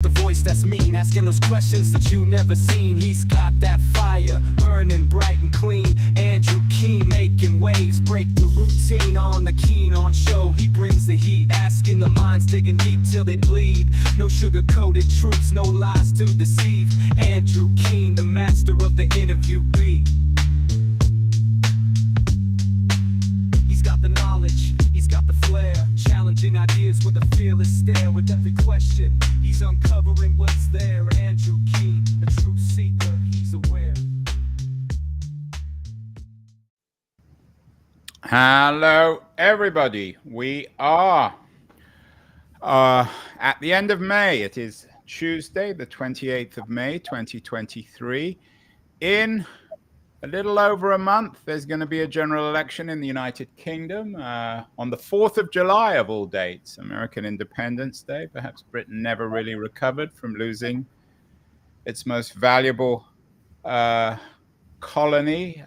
the voice that's mean, asking those questions that you never seen. He's got that fire, burning bright and clean. Andrew Keene making waves, break the routine on the Keen on show. He brings the heat, asking the minds, digging deep till they bleed. No sugar-coated truths, no lies to deceive. Andrew Keene, the master of the interview beat. He's got the knowledge, he's got the flair, challenging ideas with a fearless stare. With every question, he's uncovering what's there. Andrew Keene, a truth seeker, he's aware. Hello, everybody. We are at the end of May. It is Tuesday, the 28th of May, 2023. In a little over a month, there's going to be a general election in the United Kingdom on the 4th of July of all dates, American Independence Day. Perhaps Britain never really recovered from losing its most valuable colony.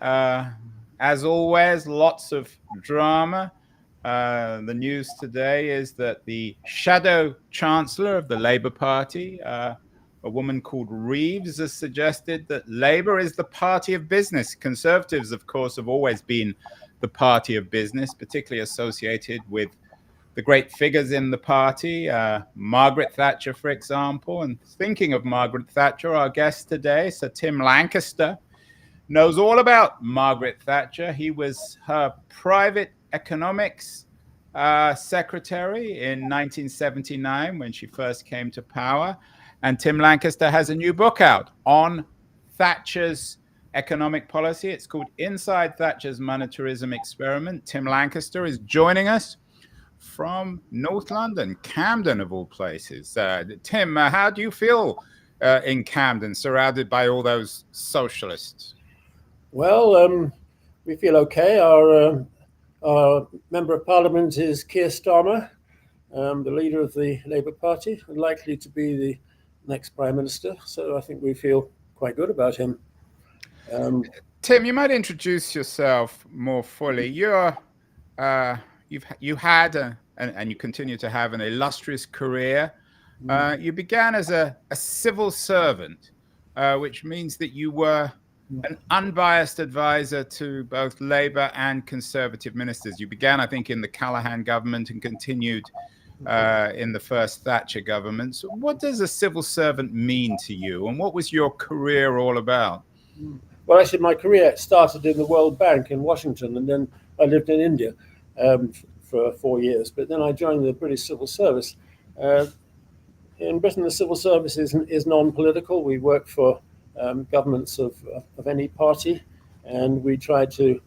As always, lots of drama. The news today is that the shadow chancellor of the Labour Party, a woman called Reeves, has suggested that Labour is the party of business. Conservatives, of course, have always been the party of business, particularly associated with the great figures in the party, Margaret Thatcher, for example. And thinking of Margaret Thatcher, our guest today, Sir Tim Lankester, knows all about Margaret Thatcher. He was her private economics secretary in 1979 when she first came to power. And Tim Lankester has a new book out on Thatcher's economic policy. It's called Inside Thatcher's Monetarism Experiment. Tim Lankester is joining us from North London, Camden of all places. Tim, how do you feel in Camden, surrounded by all those socialists? Well, we feel okay. Our Member of Parliament is Keir Starmer, the leader of the Labour Party, and likely to be the next Prime Minister. So I think we feel quite good about him. Tim, you might introduce yourself more fully. You had and you continue to have an illustrious career. You began as a civil servant, which means that you were an unbiased advisor to both Labour and Conservative ministers. You began, I think, in the Callaghan government and continued in the first Thatcher government. So what does a civil servant mean to you, and what was your career all about? Well, actually, my career started in the World Bank in Washington, and then I lived in India for 4 years. But then I joined the British Civil Service. In Britain, the civil service is non-political. We work for governments of any party, and we try to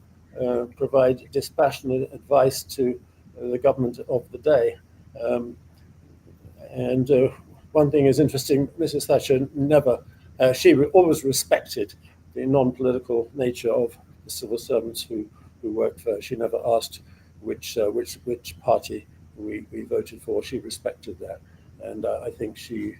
provide dispassionate advice to the government of the day. And one thing is interesting, Mrs. Thatcher she always respected the non-political nature of the civil servants who worked for her. She never asked which party we voted for. She respected that, and I think she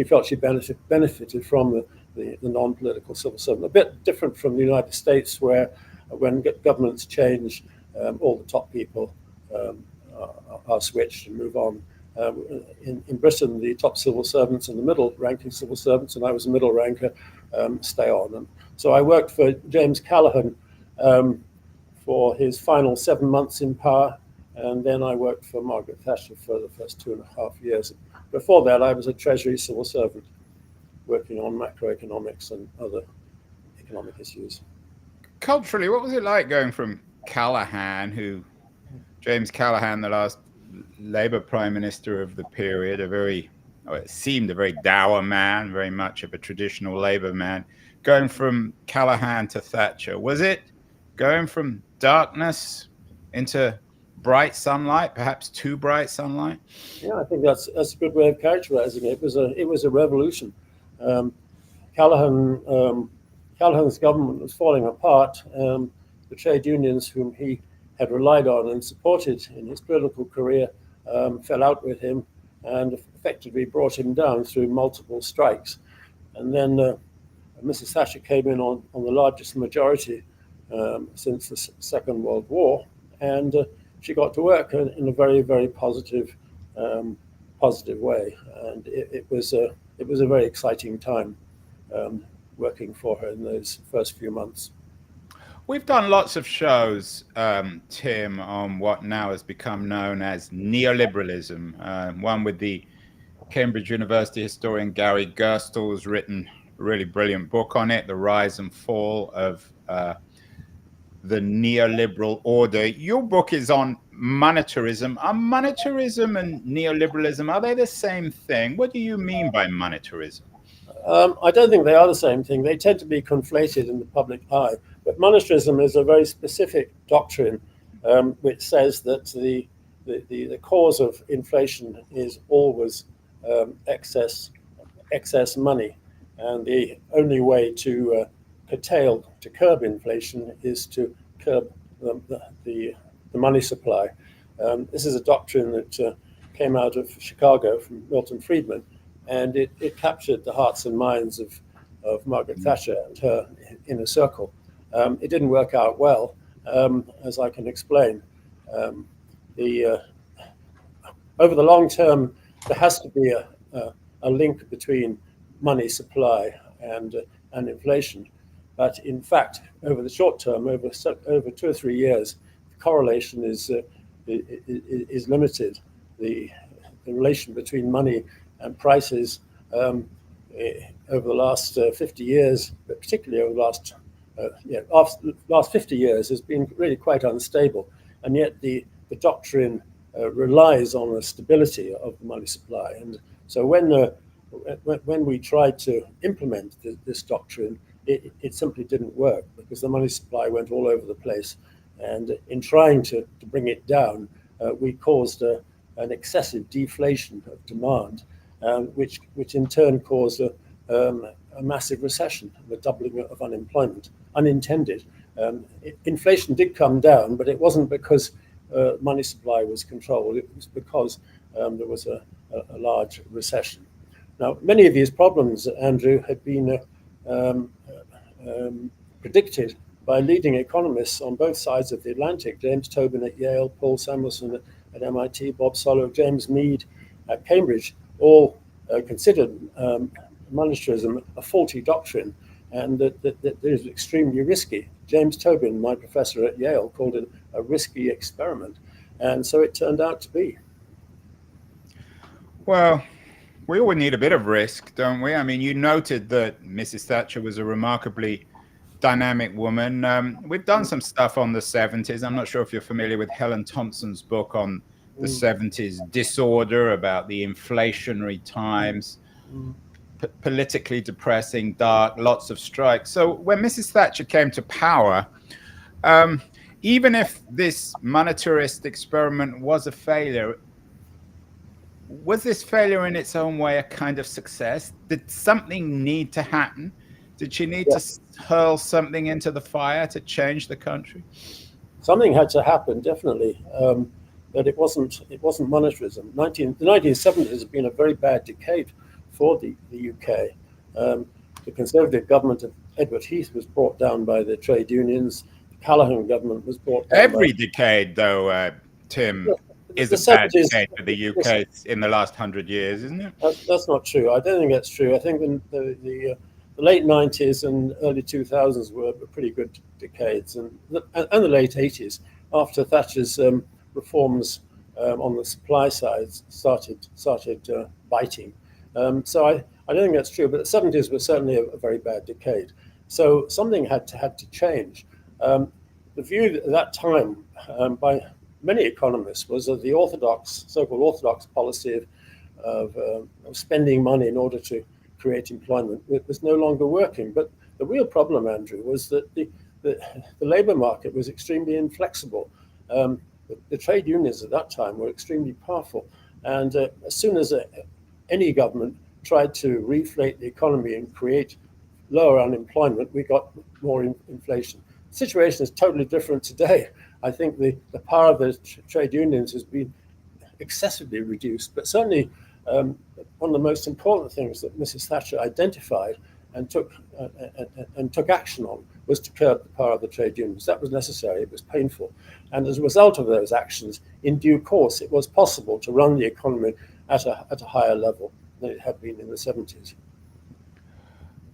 felt she benefited from the non-political civil servant. A bit different from the United States, where when governments change, all the top people are switched and move on. In Britain, the top civil servants and the middle-ranking civil servants, and I was a middle ranker, stay on. And so I worked for James Callaghan for his final 7 months in power, and then I worked for Margaret Thatcher for the first 2.5 years. Before that, I was a Treasury civil servant working on macroeconomics and other economic issues. Culturally, what was it like going from James Callaghan, the last Labour Prime Minister of the period, it seemed a very dour man, very much of a traditional Labour man, going from Callaghan to Thatcher? Was it going from darkness into bright sunlight, perhaps too bright sunlight? Yeah, I think that's a good way of characterizing it. It was a revolution. Callaghan's government was falling apart. The trade unions whom he had relied on and supported in his political career fell out with him and effectively brought him down through multiple strikes. And then Mrs. Thatcher came in on the largest majority since the Second World War, and she got to work in a very, very positive positive way. And it was a very exciting time working for her in those first few months. We've done lots of shows, Tim, on what now has become known as neoliberalism. One with the Cambridge University historian Gary Gerstle has written a really brilliant book on it, The Rise and Fall of the Neoliberal Order. Your book is on monetarism. Are monetarism and neoliberalism, are they the same thing? What do you mean by monetarism? I don't think they are the same thing. They tend to be conflated in the public eye. But monetarism is a very specific doctrine which says that the cause of inflation is always excess money. And the only way to curb inflation is to curb the money supply. This is a doctrine that came out of Chicago from Milton Friedman, and it captured the hearts and minds of Margaret Thatcher and her inner circle. It didn't work out well, as I can explain. Over the long term, there has to be a link between money supply and inflation. But in fact, over the short term, over 2 or 3 years, the correlation is limited. The relation between money and prices over the last 50 years, but particularly over the last 50 years, has been really quite unstable. And yet the doctrine relies on the stability of the money supply. And so when we tried to implement this doctrine, it simply didn't work because the money supply went all over the place. And in trying to bring it down, we caused an excessive deflation of demand, which in turn caused a massive recession, the doubling of unemployment, unintended. Inflation did come down, but it wasn't because money supply was controlled. It was because there was a large recession. Now, many of these problems, Andrew, had been predicted by leading economists on both sides of the Atlantic: James Tobin at Yale, Paul Samuelson at MIT, Bob Solow, James Mead at Cambridge, all considered monetarism a faulty doctrine and that it is extremely risky. James Tobin, my professor at Yale, called it a risky experiment. And so it turned out to be. Well, we all need a bit of risk, don't we? I mean, you noted that Mrs. Thatcher was a remarkably dynamic woman. We've done some stuff on the 70s. I'm not sure if you're familiar with Helen Thompson's book on the 70s disorder, about the inflationary times, politically depressing, dark, lots of strikes. So when Mrs. Thatcher came to power, even if this monetarist experiment was a failure, was this failure in its own way a kind of success? Did something need to happen? Did she need to hurl something into the fire to change the country? Something had to happen, definitely. But it wasn't monetarism. The 1970s has been a very bad decade for the UK. The Conservative government of Edward Heath was brought down by the trade unions. The Callaghan government was brought down. Every decade, though, Tim, is a bad decade for the UK in the last 100 years, isn't it? That's not true. I don't think that's true. I think the late 90s and early 2000s were pretty good decades, and the late 80s, after Thatcher's reforms on the supply side started biting. So I don't think that's true, but the 70s were certainly a very bad decade. So something had to change. The view at that time by many economists was that the so-called orthodox policy of spending money in order to create employment was no longer working. But the real problem, Andrew, was that the labour market was extremely inflexible. The trade unions at that time were extremely powerful, and as soon as any government tried to reflate the economy and create lower unemployment, we got more inflation. The situation is totally different today. I think the power of the trade unions has been excessively reduced, but certainly one of the most important things that Mrs. Thatcher identified and took action on was to curb the power of the trade unions. That was necessary. It was painful. And as a result of those actions, in due course, it was possible to run the economy at a higher level than it had been in the 70s.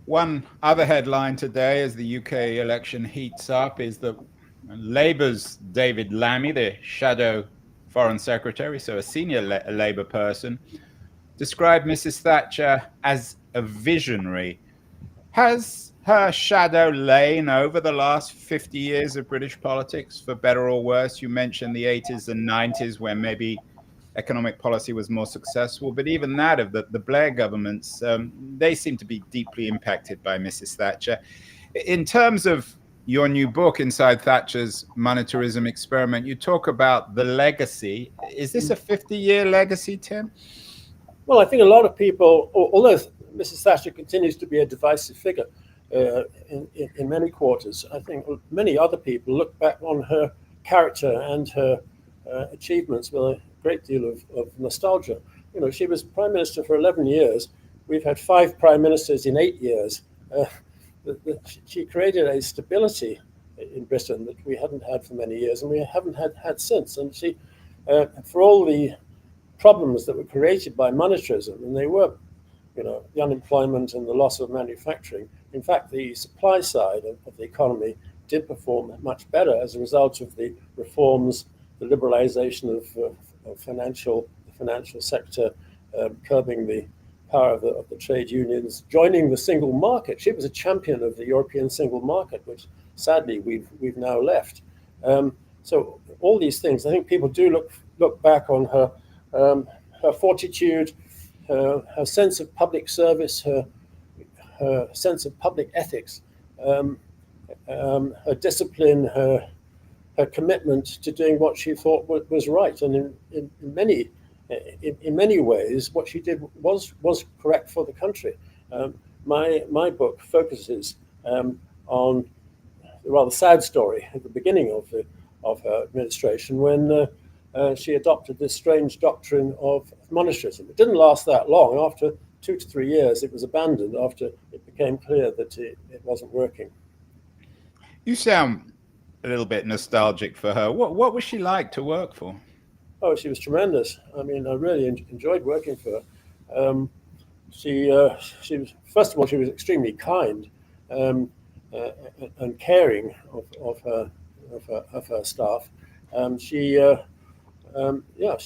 One other headline today, as the UK election heats up, is that Labour's David Lammy, the shadow foreign secretary, so a senior Labour person, described Mrs. Thatcher as a visionary. Has her shadow lain over the last 50 years of British politics, for better or worse? You mentioned the 80s and 90s, where maybe economic policy was more successful, but even that of the Blair governments, they seem to be deeply impacted by Mrs. Thatcher. In terms of your new book, Inside Thatcher's Monetarism Experiment, you talk about the legacy. Is this a 50-year legacy, Tim? Well, I think a lot of people, although Mrs. Thatcher continues to be a divisive figure in many quarters, I think many other people look back on her character and her achievements with a great deal of nostalgia. You know, she was Prime Minister for 11 years. We've had 5 Prime Ministers in 8 years. She created a stability in Britain that we hadn't had for many years, and we haven't had since. And she, for all the problems that were created by monetarism, and they were, you know, the unemployment and the loss of manufacturing. In fact, the supply side of the economy did perform much better as a result of the reforms, the liberalization of the financial sector, curbing the power of the trade unions, joining the single market. She was a champion of the European single market, which sadly we've now left. So all these things, I think people do look back on her fortitude, her sense of public service, her sense of public ethics, her discipline, her commitment to doing what she thought was right, and in many ways, what she did was correct for the country. My book focuses on the rather sad story at the beginning of her administration, when she adopted this strange doctrine of monetarism. It didn't last that long. After 2 to 3 years, it was abandoned after it became clear that it wasn't working. You sound a little bit nostalgic for her. What was she like to work for? Oh, she was tremendous. I mean, I really enjoyed working for her. She was, first of all, she was extremely kind and caring of her staff. She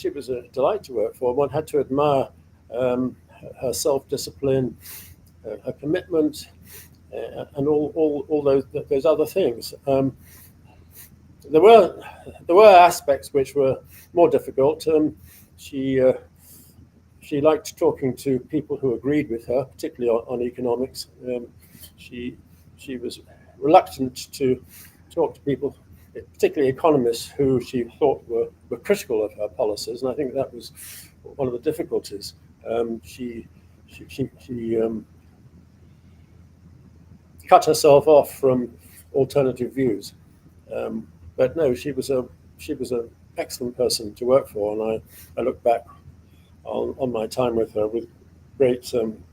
was a delight to work for. One had to admire her self-discipline, her commitment, and all those other things. There were aspects which were more difficult. She liked talking to people who agreed with her, particularly on economics. She was reluctant to talk to people, particularly economists, who she thought were critical of her policies, and I think that was one of the difficulties. She cut herself off from alternative views. But no, she was an excellent person to work for, and I look back on my time with her with great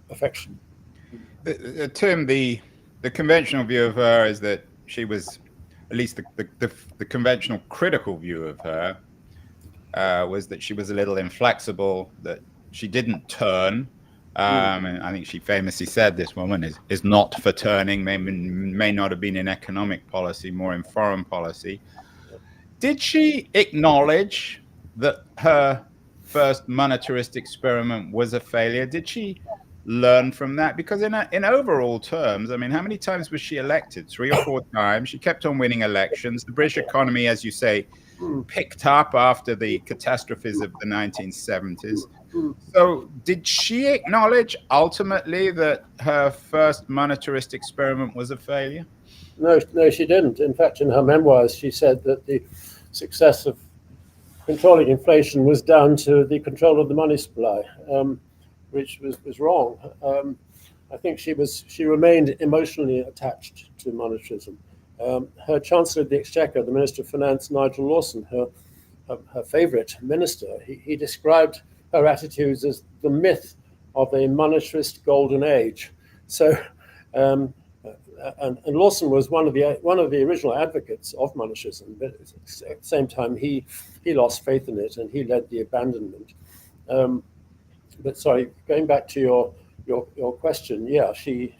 affection. Tim, the conventional view of her is that she was, at least the conventional critical view of her was that she was a little inflexible, that she didn't turn. And I think she famously said, this woman is not for turning, may not have been in economic policy, more in foreign policy. Did she acknowledge that her first monetarist experiment was a failure? Did she learn from that? Because in overall terms, I mean, how many times was she elected? 3 or 4 times. She kept on winning elections. The British economy, as you say, picked up after the catastrophes of the 1970s. So did she acknowledge ultimately that her first monetarist experiment was a failure? No, she didn't. In fact, in her memoirs, she said that the success of controlling inflation was down to the control of the money supply, which was wrong. I think she remained emotionally attached to monetarism. Her Chancellor of the Exchequer, the Minister of Finance, Nigel Lawson, her favourite minister, he described her attitudes as the myth of a monetarist golden age. So, and Lawson was one of the original advocates of monetarism, but at the same time he lost faith in it and he led the abandonment. but sorry, going back to your question, yeah, she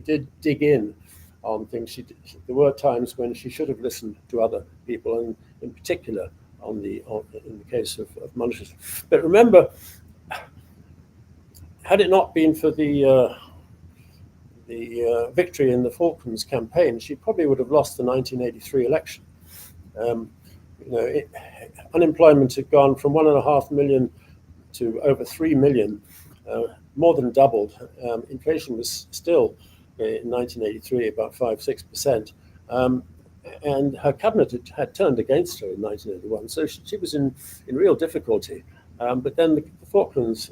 did dig in on things. There were times when she should have listened to other people, and in particular in the case of monetarism. But remember, had it not been for the victory in the Falklands campaign, she probably would have lost the 1983 election. Unemployment had gone from 1.5 million to over 3 million, more than doubled. Inflation was still in 1983 about 5-6%, and her cabinet had turned against her in 1981, so she was in real difficulty. But then the Falklands.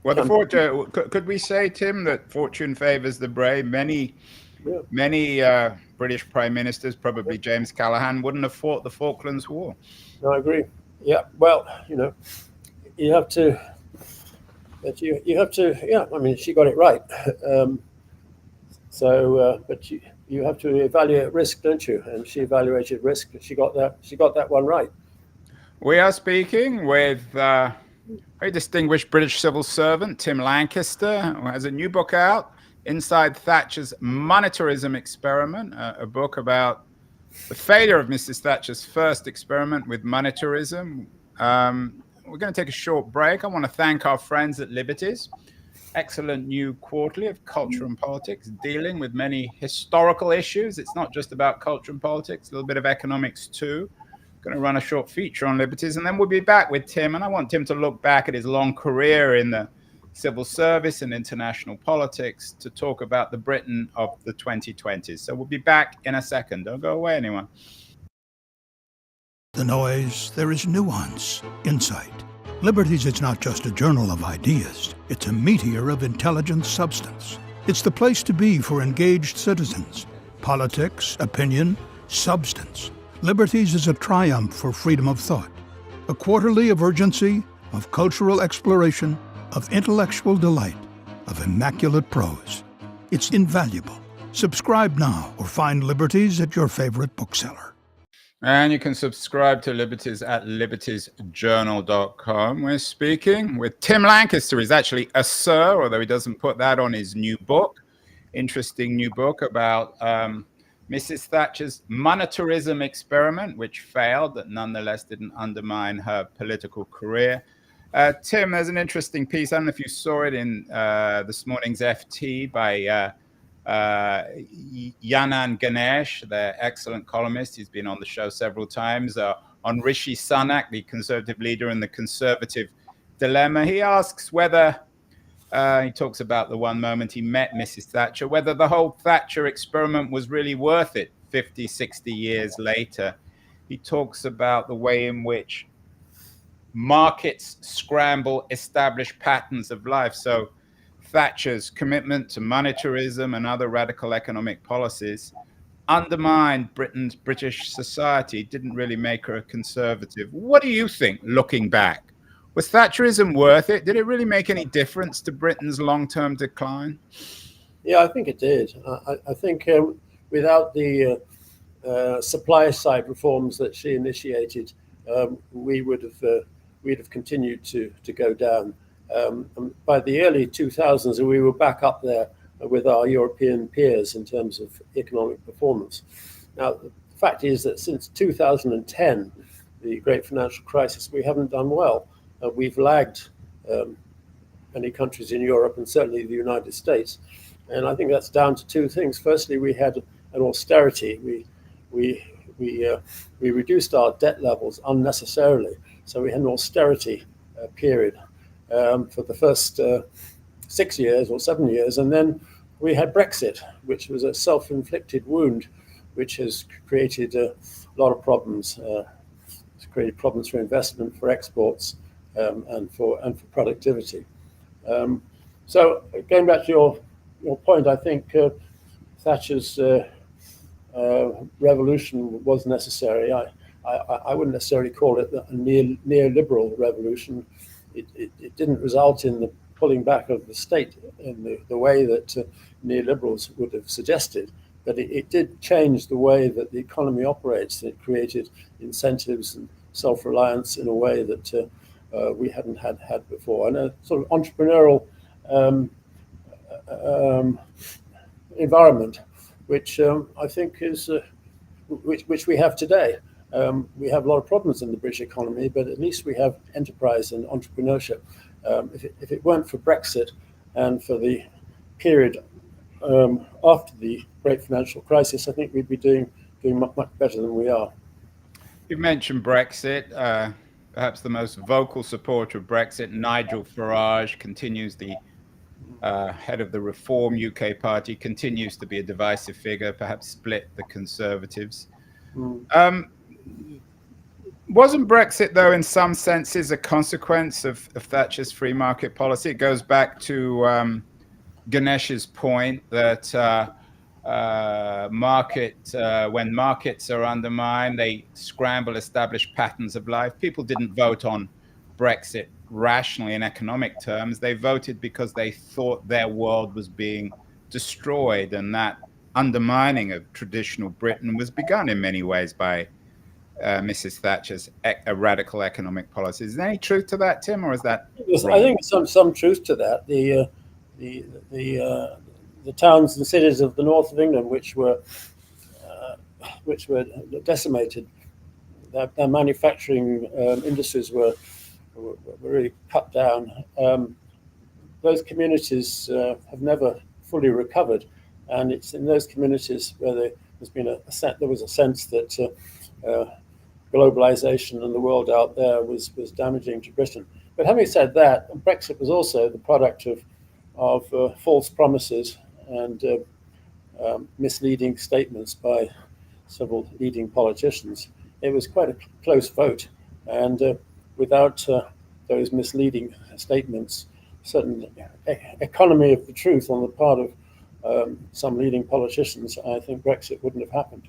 Could we say, Tim, that fortune favors the brave? Many British prime ministers, probably James Callaghan, wouldn't have fought the Falklands War. No, I agree. Yeah, well, you have to. But you have to. Yeah, I mean, she got it right. But you have to evaluate risk, don't you? And she evaluated risk. She got that one right. We are speaking with very distinguished British civil servant Tim Lankester, who has a new book out, Inside Thatcher's Monetarism Experiment, a book about the failure of Mrs. Thatcher's first experiment with monetarism. We're going to take a short break. I want to thank our friends at Liberties. Excellent new quarterly of culture and politics, dealing with many historical issues. It's not just about culture and politics, a little bit of economics too. Going to run a short feature on Liberties, and then we'll be back with Tim. And I want Tim to look back at his long career in the civil service and international politics to talk about the Britain of the 2020s. So we'll be back in a second. Don't go away, anyone. The noise, there is nuance, insight. Liberties is not just a journal of ideas. It's a meteor of intelligent substance. It's the place to be for engaged citizens. Politics, opinion, substance. Liberties is a triumph for freedom of thought. A quarterly of urgency, of cultural exploration, of intellectual delight, of immaculate prose. It's invaluable. Subscribe now or find Liberties at your favorite bookseller. And you can subscribe to Liberties at libertiesjournal.com. We're speaking with Tim Lankester. He's actually a sir, although he doesn't put that on his new book. Interesting new book about Mrs. Thatcher's monetarism experiment, which failed, but nonetheless didn't undermine her political career. Tim, there's an interesting piece. I don't know if you saw it in this morning's FT by Yanan Ganesh, the excellent columnist. He's been on the show several times, on Rishi Sunak, the conservative leader, and the conservative dilemma. He asks whether, he talks about the one moment he met Mrs. Thatcher, whether the whole Thatcher experiment was really worth it 50, 60 years later. He talks about the way in which markets scramble established patterns of life. So Thatcher's commitment to monetarism and other radical economic policies undermined British society, didn't really make her a conservative. What do you think, looking back? Was Thatcherism worth it? Did it really make any difference to Britain's long-term decline? Yeah, I think it did. I think without the supply side reforms that she initiated, we'd have continued to go down. By the early 2000s, we were back up there with our European peers in terms of economic performance. Now, the fact is that since 2010, the great financial crisis, we haven't done well. We've lagged many countries in Europe and certainly the United States. And I think that's down to two things. Firstly, we had an austerity. We reduced our debt levels unnecessarily. So we had an austerity period for the first 6 years or 7 years. And then we had Brexit, which was a self-inflicted wound, which has created a lot of problems. It's created problems for investment, for exports, and for productivity. So going back to your point, I think Thatcher's revolution was necessary. I wouldn't necessarily call it a neoliberal revolution. It didn't result in the pulling back of the state in the way that neoliberals would have suggested, but it did change the way that the economy operates. It created incentives and self-reliance in a way that we hadn't had before, and a sort of entrepreneurial um, environment, which I think is which we have today. We have a lot of problems in the British economy, but at least we have enterprise and entrepreneurship. If it weren't for Brexit and for the period after the great financial crisis, I think we'd be doing much better than we are. You mentioned Brexit. Perhaps the most vocal supporter of Brexit, Nigel Farage, continues the head of the Reform UK party, continues to be a divisive figure, perhaps split the Conservatives. Wasn't Brexit, though, in some senses, a consequence of Thatcher's free market policy? It goes back to Ganesh's point that when markets are undermined, they scramble established patterns of life. People didn't vote on Brexit rationally in economic terms. They voted because they thought their world was being destroyed, and that undermining of traditional Britain was begun in many ways by Mrs. Thatcher's radical economic policies. Is there any truth to that, Tim, or is that wrong? I think some truth to that. The towns and cities of the north of England, which were decimated, their manufacturing industries were really cut down. Those communities have never fully recovered, and it's in those communities where there was a sense that globalization and the world out there was damaging to Britain. But having said that, Brexit was also the product of false promises and misleading statements by several leading politicians. It was quite a close vote, and without those misleading statements, certain economy of the truth on the part of some leading politicians, I think Brexit wouldn't have happened.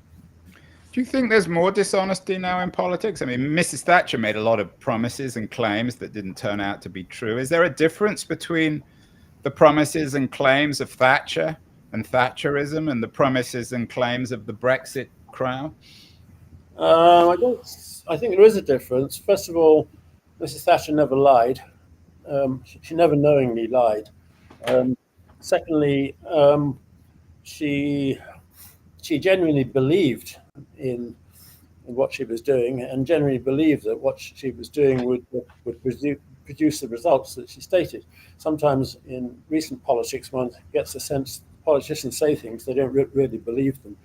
Do you think there's more dishonesty now in politics? I mean, Mrs. Thatcher made a lot of promises and claims that didn't turn out to be true. Is there a difference between the promises and claims of Thatcher and Thatcherism and the promises and claims of the Brexit crowd? I think there is a difference. First of all, Mrs. Thatcher never lied. She never knowingly lied. Secondly, she genuinely believed in what she was doing, and genuinely believed that what she was doing would produce the results that she stated. Sometimes in recent politics, one gets a sense politicians say things, they don't really believe them.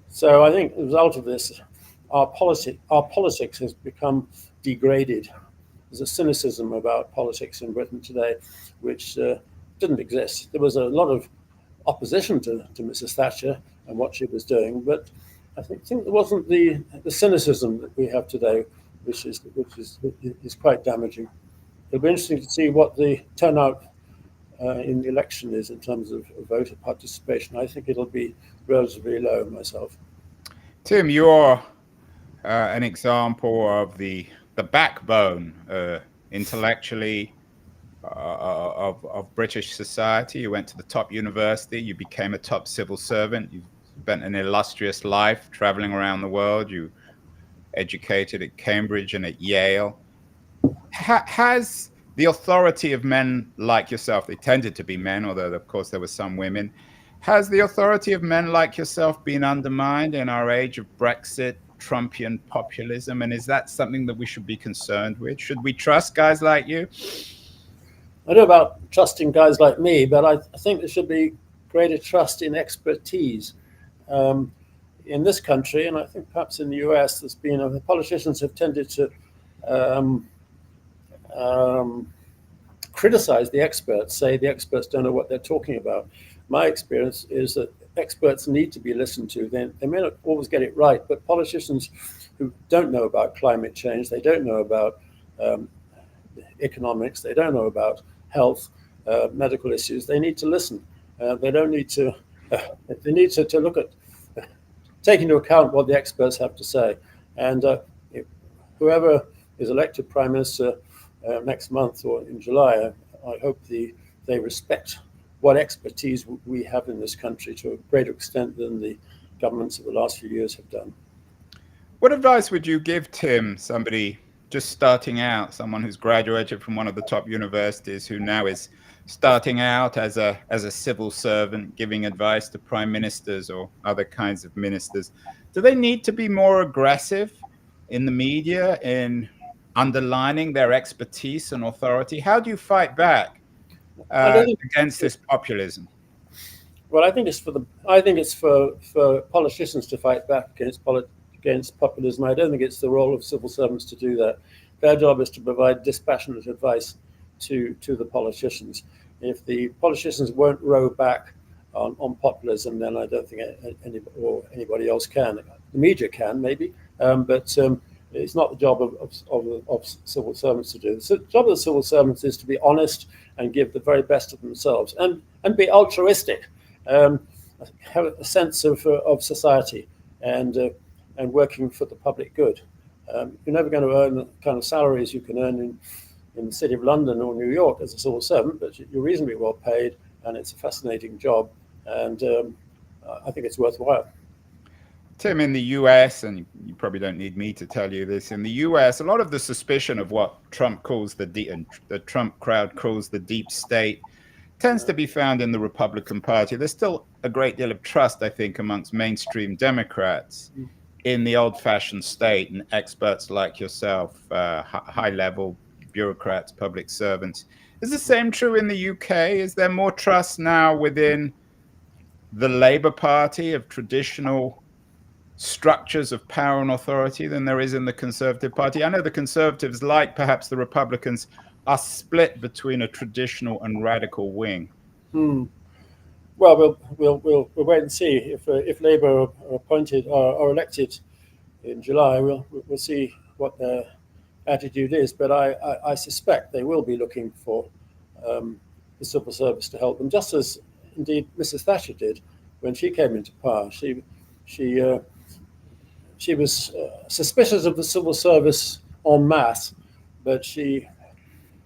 So I think the result of this, our politics has become degraded. There's a cynicism about politics in Britain today, which didn't exist. There was a lot of opposition to Mrs. Thatcher and what she was doing, but I think there wasn't the cynicism that we have today, which is quite damaging. It'll be interesting to see what the turnout in the election is in terms of voter participation. I think it'll be relatively low myself. Tim, you're an example of the backbone intellectually of British society. You went to the top university, you became a top civil servant, you spent an illustrious life traveling around the world, you educated at Cambridge and at Yale. Has the authority of men like yourself, they tended to be men, although of course there were some women, has the authority of men like yourself been undermined in our age of Brexit, Trumpian populism? And is that something that we should be concerned with? Should we trust guys like you? I don't know about trusting guys like me, but I think there should be greater trust in expertise. In this country, and I think perhaps in the US, there's been the politicians have tended to criticize the experts, say the experts don't know what they're talking about. My experience is that experts need to be listened to. They may not always get it right, but politicians who don't know about climate change, they don't know about economics, they don't know about health, medical issues, they need to listen. They don't need to, they need to look at, take into account what the experts have to say. And whoever is elected Prime Minister next month or in July, I hope they respect what expertise we have in this country to a greater extent than the governments of the last few years have done. What advice would you give, Tim, somebody just starting out, someone who's graduated from one of the top universities, who now is starting out as a civil servant, giving advice to prime ministers or other kinds of ministers, do they need to be more aggressive in the media in underlining their expertise and authority? How do you fight back I don't think, against this populism? well, I think it's for politicians to fight back against populism. I don't think it's the role of civil servants to do that. Their job is to provide dispassionate advice to the politicians. If the politicians won't row back on populism, then I don't think anybody else can. The media can, maybe, but it's not the job of civil servants to do. The job of the civil servants is to be honest and give the very best of themselves, and be altruistic, have a sense of society, and working for the public good. You're never going to earn the kind of salaries you can earn in the city of London or New York as a civil servant, but you're reasonably well paid, and it's a fascinating job, and I think it's worthwhile. Tim, in the US, and you probably don't need me to tell you this, in the US, a lot of the suspicion of what Trump calls the Trump crowd calls the deep state tends to be found in the Republican Party. There's still a great deal of trust, I think, amongst mainstream Democrats in the old-fashioned state and experts like yourself, high-level bureaucrats, public servants. Is the same true in the UK? Is there more trust now within the Labour Party of traditional structures of power and authority than there is in the Conservative Party? I know the Conservatives, like perhaps the Republicans, are split between a traditional and radical wing. Well, we'll wait and see if Labour are appointed or elected in July. We'll see what their attitude is, but I suspect they will be looking for the civil service to help them, just as indeed Mrs. Thatcher did when she came into power. She was suspicious of the civil service en masse, but she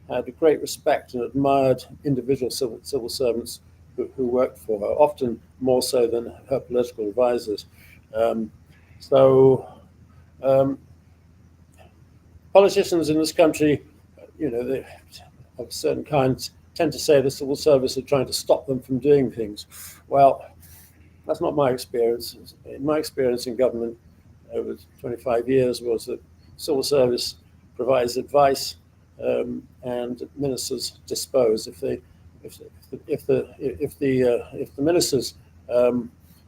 had a great respect and admired individual civil servants who worked for her, often more so than her political advisors. Politicians in this country, they, of a certain kind, tend to say the civil service are trying to stop them from doing things. Well, that's not my experience. My experience in government over 25 years was that civil service provides advice, and ministers dispose. If the ministers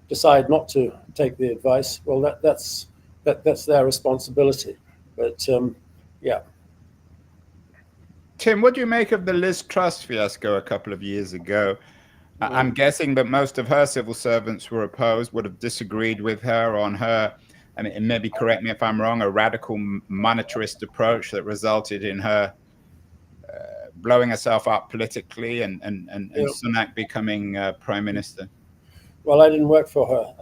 decide not to take the advice, well, that's their responsibility. But yeah. Tim, what do you make of the Liz Truss fiasco a couple of years ago? I'm guessing that most of her civil servants were opposed, would have disagreed with her on her, and maybe correct me if I'm wrong, a radical monetarist approach that resulted in her blowing herself up politically and Sunak becoming prime minister. Well, I didn't work for her.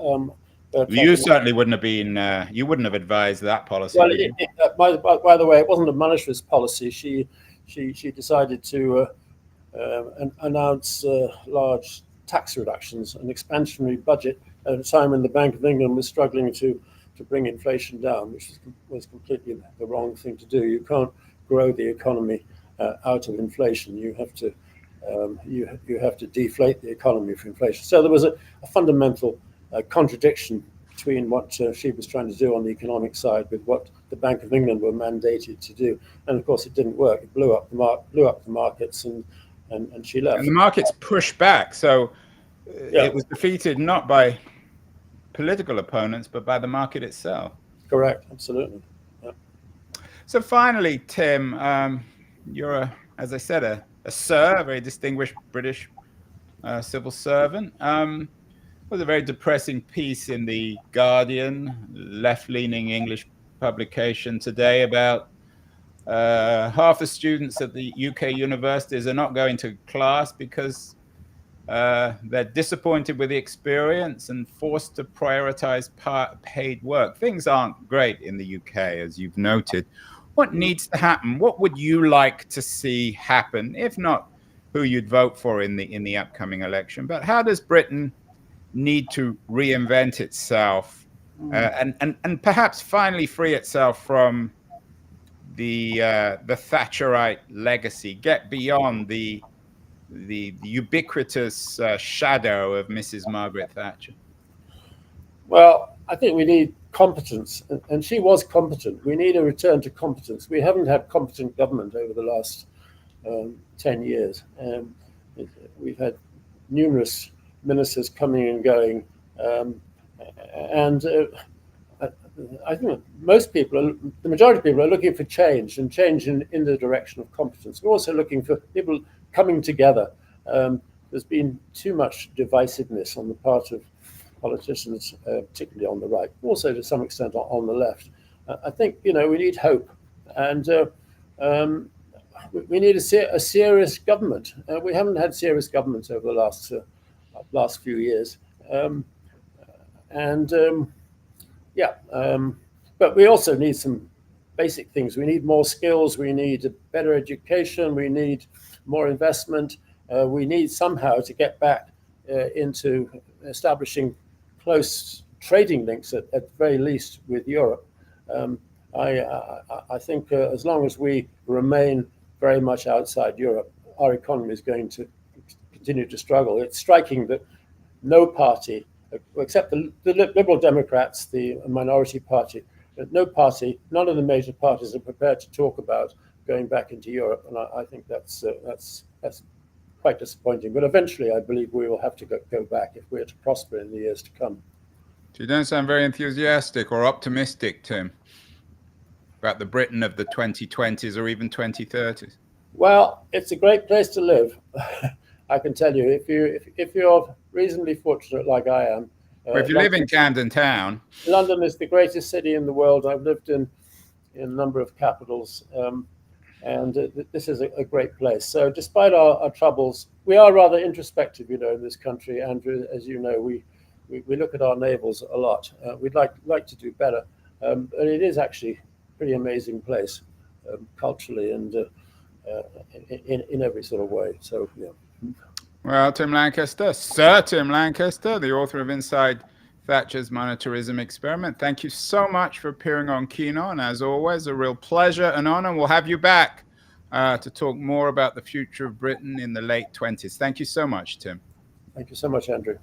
You certainly wouldn't have been. You wouldn't have advised that policy. Well, by the way, it wasn't a monetarist policy. She decided to announce large tax reductions, an expansionary budget at a time when the Bank of England was struggling to bring inflation down, which was completely the wrong thing to do. You can't grow the economy out of inflation. You have to you have to deflate the economy for inflation. So there was a fundamental contradiction between what she was trying to do on the economic side with what the Bank of England were mandated to do, and of course it didn't work. It blew up the markets, and she left. And the markets pushed back, so it was defeated not by political opponents but by the market itself. Correct, absolutely. Yeah. So finally, Tim, you're as I said, a very distinguished British civil servant. It was a very depressing piece in the Guardian, left-leaning English publication today, about half the students at the UK universities are not going to class because they're disappointed with the experience and forced to prioritize paid work. Things aren't great in the UK, as you've noted. What needs to happen? What would you like to see happen? If not who you'd vote for in the upcoming election, but how does Britain need to reinvent itself and perhaps finally free itself from Thatcherite legacy, get beyond the ubiquitous shadow of Mrs. Margaret Thatcher? Well, I think we need competence, and she was competent. We need a return to competence. We haven't had competent government over the last 10 years. We've had numerous ministers coming and going, and I think most people, the majority of people, are looking for change, and change in the direction of competence. We're also looking for people coming together. There's been too much divisiveness on the part of politicians, particularly on the right, also to some extent on the left. I think, we need hope, and we need a serious government. We haven't had serious governments over the last few years, but we also need some basic things. We need more skills. We need a better education. We need more investment. We need somehow to get back into establishing close trading links, at the very least, with Europe. I think as long as we remain very much outside Europe, our economy is going to continue to struggle. It's striking that no party, except the Liberal Democrats, the minority party, none of the major parties are prepared to talk about going back into Europe, and I think that's quite disappointing. But eventually, I believe we will have to go back if we're to prosper in the years to come. You don't sound very enthusiastic or optimistic, Tim, about the Britain of the 2020s or even 2030s. Well, it's a great place to live. I can tell you, if you're reasonably fortunate like I am. Well, if you live in Camden Town. London is the greatest city in the world. I've lived in a number of capitals, and this is a great place. So despite our troubles, we are rather introspective, in this country, Andrew. As you know, we look at our neighbours a lot. We'd like to do better, but it is actually a pretty amazing place, culturally and in every sort of way. So, yeah. Well, Sir Tim Lancaster, the author of Inside Thatcher's Monetarism Experiment, thank you so much for appearing on Keen On. As always, a real pleasure and honor. We'll have you back to talk more about the future of Britain in the late 20s. Thank you so much, Tim. Thank you so much, Andrew.